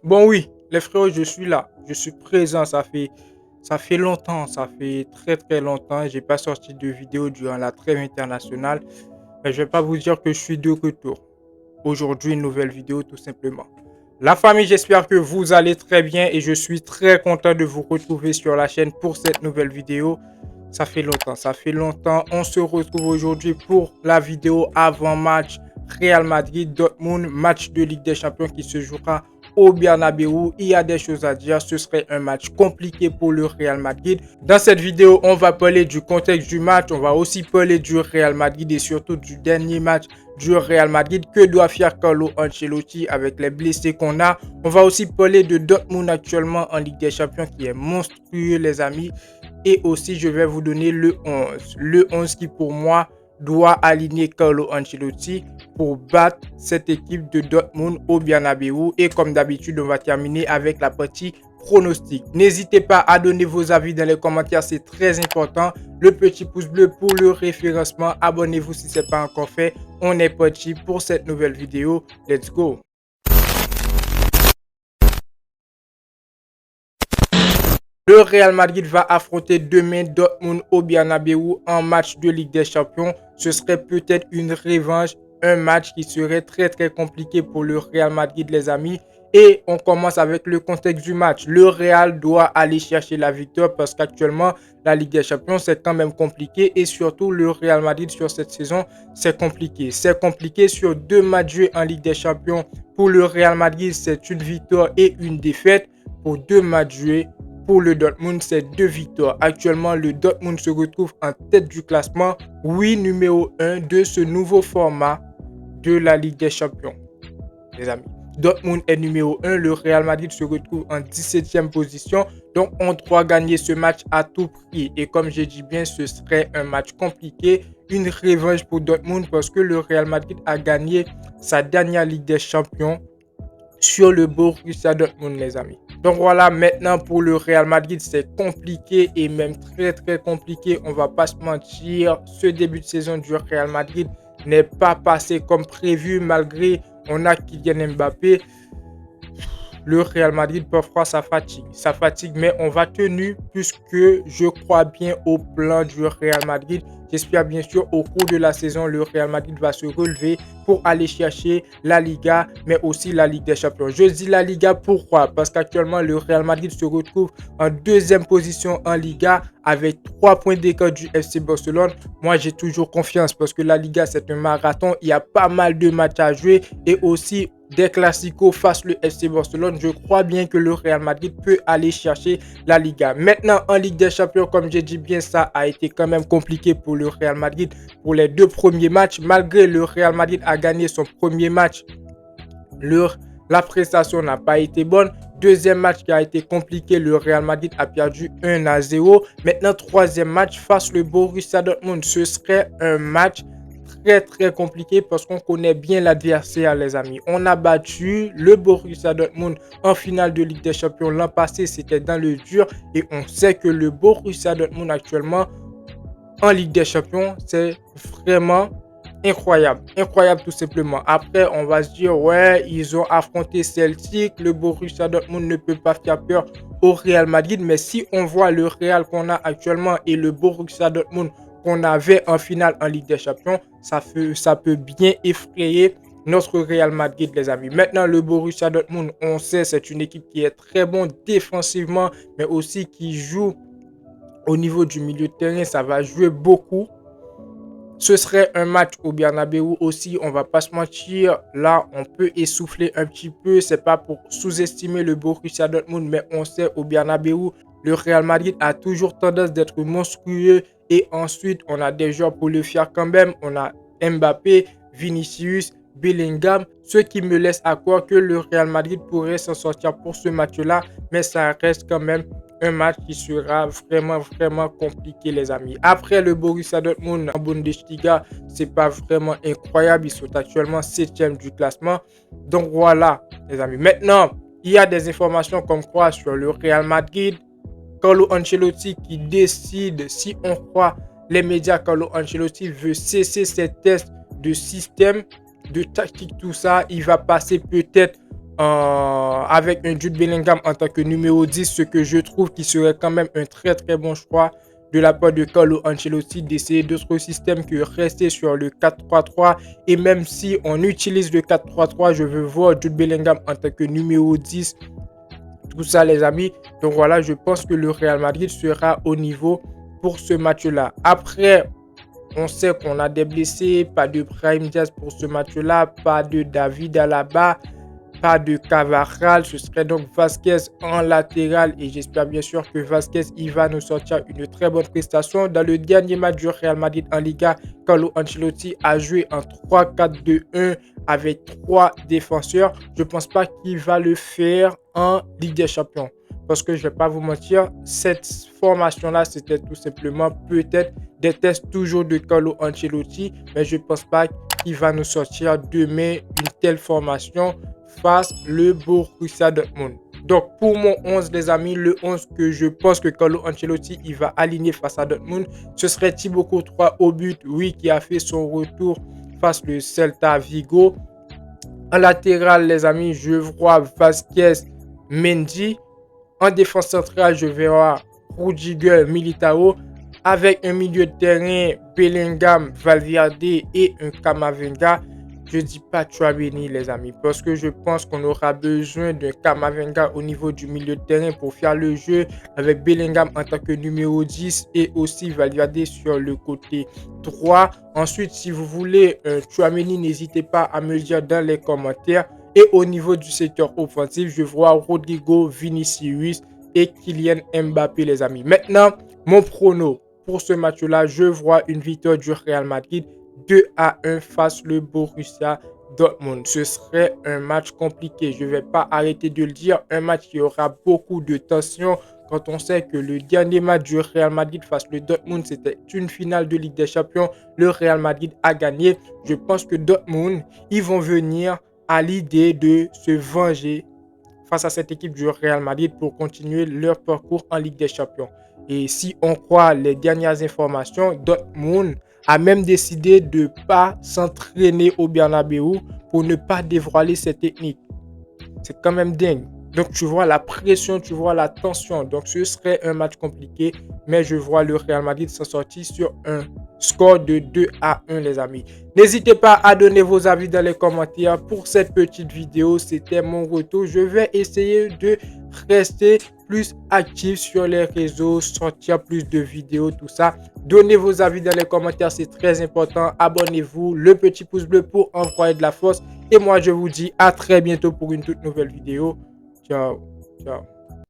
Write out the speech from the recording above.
Bon oui, les frères, je suis là. Je suis présent. Ça fait longtemps. Ça fait très très longtemps. J'ai pas sorti de vidéo durant la trêve internationale. Mais je vais pas vous dire que je suis de retour. Aujourd'hui, une nouvelle vidéo tout simplement. La famille, j'espère que vous allez très bien et je suis très content de vous retrouver sur la chaîne pour cette nouvelle vidéo. Ça fait longtemps, ça fait longtemps. On se retrouve aujourd'hui pour la vidéo avant-match Real Madrid-Dortmund, match de Ligue des Champions qui se jouera au Bernabeu. Il y a des choses à dire. Ce serait un match compliqué pour le Real Madrid. Dans cette vidéo, on va parler du contexte du match. On va aussi parler du Real Madrid et surtout du dernier match du Real Madrid. Que doit faire Carlo Ancelotti avec les blessés qu'on a? On va aussi parler de Dortmund actuellement en Ligue des Champions qui est monstrueux, les amis. Et aussi, je vais vous donner le 11. Le 11 qui, pour moi, doit aligner Carlo Ancelotti pour battre cette équipe de Dortmund au Bernabeu. Et comme d'habitude, on va terminer avec la partie pronostic. N'hésitez pas à donner vos avis dans les commentaires, c'est très important. Le petit pouce bleu pour le référencement. Abonnez-vous si ce n'est pas encore fait. On est parti pour cette nouvelle vidéo. Let's go! Le Real Madrid va affronter demain Dortmund au Bernabeu en match de Ligue des Champions. Ce serait peut-être une revanche, un match qui serait très très compliqué pour le Real Madrid, les amis. Et on commence avec le contexte du match. Le Real doit aller chercher la victoire parce qu'actuellement, la Ligue des Champions, c'est quand même compliqué. Et surtout, le Real Madrid sur cette saison, c'est compliqué. C'est compliqué sur 2 matchs joués en Ligue des Champions. Pour le Real Madrid, c'est une victoire et une défaite. Pour 2 matchs joués, pour le Dortmund, c'est 2 victoires. Actuellement, le Dortmund se retrouve en tête du classement, oui, numéro 1 de ce nouveau format de la Ligue des Champions, les amis. Dortmund est numéro 1, le Real Madrid se retrouve en 17e position. Donc, on doit gagner ce match à tout prix. Et comme j'ai dit bien, ce serait un match compliqué, une revanche pour Dortmund parce que le Real Madrid a gagné sa dernière Ligue des Champions sur le Borussia Dortmund, les amis. Donc voilà, maintenant pour le Real Madrid, c'est compliqué et même très très compliqué. On va pas se mentir, ce début de saison du Real Madrid n'est pas passé comme prévu malgré on a Kylian Mbappé. Le Real Madrid, parfois, ça fatigue, mais on va tenir puisque je crois bien au plan du Real Madrid. J'espère bien sûr au cours de la saison, le Real Madrid va se relever pour aller chercher la Liga, mais aussi la Ligue des Champions. Je dis la Liga pourquoi? Parce qu'actuellement, le Real Madrid se retrouve en 2e position en Liga avec 3 points d'écart du FC Barcelone. Moi, j'ai toujours confiance parce que la Liga, c'est un marathon. Il y a pas mal de matchs à jouer et aussi des classicos face le FC Barcelone. Je crois bien que le Real Madrid peut aller chercher la Liga. Maintenant, en Ligue des Champions, comme j'ai dit bien, ça a été quand même compliqué pour le Real Madrid pour les 2 premiers matchs. Malgré le Real Madrid a gagné son premier match, la prestation n'a pas été bonne. Deuxième match qui a été compliqué, le Real Madrid a perdu 1-0. Maintenant, troisième match face le Borussia Dortmund. Ce serait un match très très compliqué parce qu'on connaît bien l'adversaire, les amis. On a battu le Borussia Dortmund en finale de Ligue des Champions l'an passé, c'était dans le dur et on sait que le Borussia Dortmund actuellement en Ligue des Champions, c'est vraiment incroyable. Incroyable tout simplement. Après, on va se dire, ouais, ils ont affronté Celtic, le Borussia Dortmund ne peut pas faire peur au Real Madrid, mais si on voit le Real qu'on a actuellement et le Borussia Dortmund qu'on avait en finale en Ligue des Champions, ça peut bien effrayer notre Real Madrid, les amis. Maintenant, le Borussia Dortmund, on sait, c'est une équipe qui est très bonne défensivement, mais aussi qui joue au niveau du milieu de terrain. Ça va jouer beaucoup. Ce serait un match au Bernabeu aussi, on va pas se mentir. Là, on peut essouffler un petit peu. C'est pas pour sous-estimer le Borussia Dortmund, mais on sait au Bernabeu, le Real Madrid a toujours tendance d'être monstrueux. Et ensuite, on a des joueurs pour le faire quand même. On a Mbappé, Vinicius, Bellingham, ce qui me laisse à croire que le Real Madrid pourrait s'en sortir pour ce match-là. Mais ça reste quand même un match qui sera vraiment compliqué, les amis. Après le Borussia Dortmund en Bundesliga, c'est pas vraiment incroyable. Ils sont actuellement 7e du classement. Donc voilà, les amis. Maintenant, il y a des informations comme quoi sur le Real Madrid, Carlo Ancelotti qui décide, si on croit les médias, Carlo Ancelotti veut cesser ses tests de système, de tactique, tout ça. Il va passer peut-être avec un Jude Bellingham en tant que numéro 10, ce que je trouve qui serait quand même un très très bon choix de la part de Carlo Ancelotti d'essayer d'autres systèmes que rester sur le 4-3-3. Et même si on utilise le 4-3-3, je veux voir Jude Bellingham en tant que numéro 10. Tout ça, les amis. Donc voilà, je pense que le Real Madrid sera au niveau pour ce match-là. Après, on sait qu'on a des blessés, pas de Brahim Diaz pour ce match-là, pas de David Alaba, pas de Cavaral. Ce serait donc Vasquez en latéral et j'espère bien sûr que Vasquez il va nous sortir une très bonne prestation. Dans le dernier match du Real Madrid en Liga, Carlo Ancelotti a joué en 3-4-2-1 avec 3 défenseurs. Je ne pense pas qu'il va le faire en Ligue des Champions. Parce que je ne vais pas vous mentir, cette formation-là, c'était tout simplement peut-être des tests toujours de Carlo Ancelotti, mais je ne pense pas qu'il va nous sortir demain une telle formation face le Borussia Dortmund. Donc pour mon 11 les amis, le 11 que je pense que Carlo Ancelotti il va aligner face à Dortmund, ce serait Thibaut Courtois au but, oui, qui a fait son retour face le Celta Vigo. En latéral les amis, je vois Vasquez, Mendy. En défense centrale, je verrai Rudiger, Militao. Avec un milieu de terrain, Bellingham, Valverde et un Camavinga. Je ne dis pas Tchouaméni, les amis, parce que je pense qu'on aura besoin d'un Camavinga au niveau du milieu de terrain pour faire le jeu avec Bellingham en tant que numéro 10 et aussi Valverde sur le côté droit. Ensuite, si vous voulez un Tchouaméni, n'hésitez pas à me le dire dans les commentaires. Et au niveau du secteur offensif, je vois Rodrigo, Vinicius et Kylian Mbappé, les amis. Maintenant, mon prono pour ce match-là, je vois une victoire du Real Madrid 2-1 face le Borussia Dortmund. Ce serait un match compliqué. Je ne vais pas arrêter de le dire. Un match qui aura beaucoup de tension quand on sait que le dernier match du Real Madrid face le Dortmund, c'était une finale de Ligue des Champions. Le Real Madrid a gagné. Je pense que Dortmund, ils vont venir à l'idée de se venger face à cette équipe du Real Madrid pour continuer leur parcours en Ligue des Champions. Et si on croit les dernières informations, Dortmund a même décidé de ne pas s'entraîner au Bernabeu pour ne pas dévoiler ses techniques. C'est quand même dingue. Donc tu vois la pression, tu vois la tension. Donc ce serait un match compliqué, mais je vois le Real Madrid s'en sortir sur un score de 2-1 les amis. N'hésitez pas à donner vos avis dans les commentaires pour cette petite vidéo. C'était mon retour. Je vais essayer de rester plus actif sur les réseaux, sortir plus de vidéos, tout ça. Donnez vos avis dans les commentaires, c'est très important. Abonnez-vous, le petit pouce bleu pour envoyer de la force. Et moi, je vous dis à très bientôt pour une toute nouvelle vidéo. Ciao, ciao.